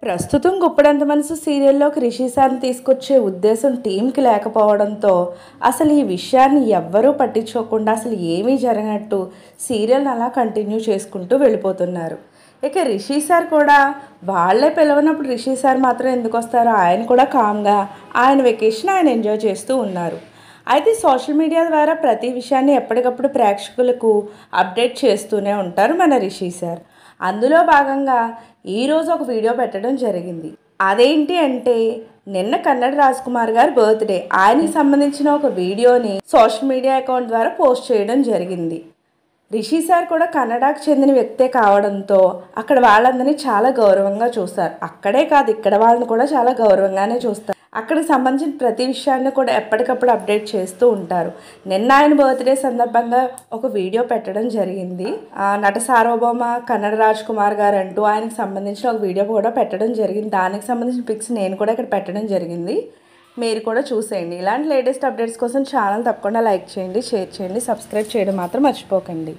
ప్రస్తుతం గుప్పడంత మనసు సీరియల్లోకి రిషి సార్ని తీసుకొచ్చే ఉద్దేశం టీంకి లేకపోవడంతో అసలు ఈ విషయాన్ని ఎవ్వరూ పట్టించుకోకుండా అసలు ఏమీ జరగనట్టు సీరియల్ని అలా కంటిన్యూ చేసుకుంటూ వెళ్ళిపోతున్నారు. ఇక రిషి సార్ కూడా వాళ్ళే పిలవనప్పుడు రిషి సార్ మాత్రం ఎందుకు వస్తారో ఆయన కూడా కామ్గా ఆయన వెకేషన్ ఆయన ఎంజాయ్ చేస్తూ ఉన్నారు. అయితే సోషల్ మీడియా ద్వారా ప్రతి విషయాన్ని ఎప్పటికప్పుడు ప్రేక్షకులకు అప్డేట్ చేస్తూనే ఉంటారు మన రిషి సార్. అందులో భాగంగా ఈరోజు ఒక వీడియో పెట్టడం జరిగింది. అదేంటి అంటే నిన్న కన్నడ రాజ్ కుమార్ గారి బర్త్డే, ఆయనకి సంబంధించిన ఒక వీడియోని సోషల్ మీడియా అకౌంట్ ద్వారా పోస్ట్ చేయడం జరిగింది. రిషి సార్ కూడా కన్నడకు చెందిన వ్యక్తే కావడంతో అక్కడ వాళ్ళందరినీ చాలా గౌరవంగా చూస్తారు. అక్కడే కాదు ఇక్కడ వాళ్ళని కూడా చాలా గౌరవంగానే చూస్తారు. అక్కడికి సంబంధించిన ప్రతి విషయాన్ని కూడా ఎప్పటికప్పుడు అప్డేట్ చేస్తూ ఉంటారు. నిన్న ఆయన బర్త్డే సందర్భంగా ఒక వీడియో పెట్టడం జరిగింది. నట సార్వభౌమ కన్నడ రాజ్ కుమార్ గారు అంటూ ఆయనకు సంబంధించిన ఒక వీడియో కూడా పెట్టడం జరిగింది. దానికి సంబంధించిన పిక్స్ నేను కూడా ఇక్కడ పెట్టడం జరిగింది. మీరు కూడా చూసేయండి. ఇలాంటి లేటెస్ట్ అప్డేట్స్ కోసం ఛానల్ తప్పకుండా లైక్ చేయండి, షేర్ చేయండి, సబ్స్క్రైబ్ చేయడం మాత్రం మర్చిపోకండి.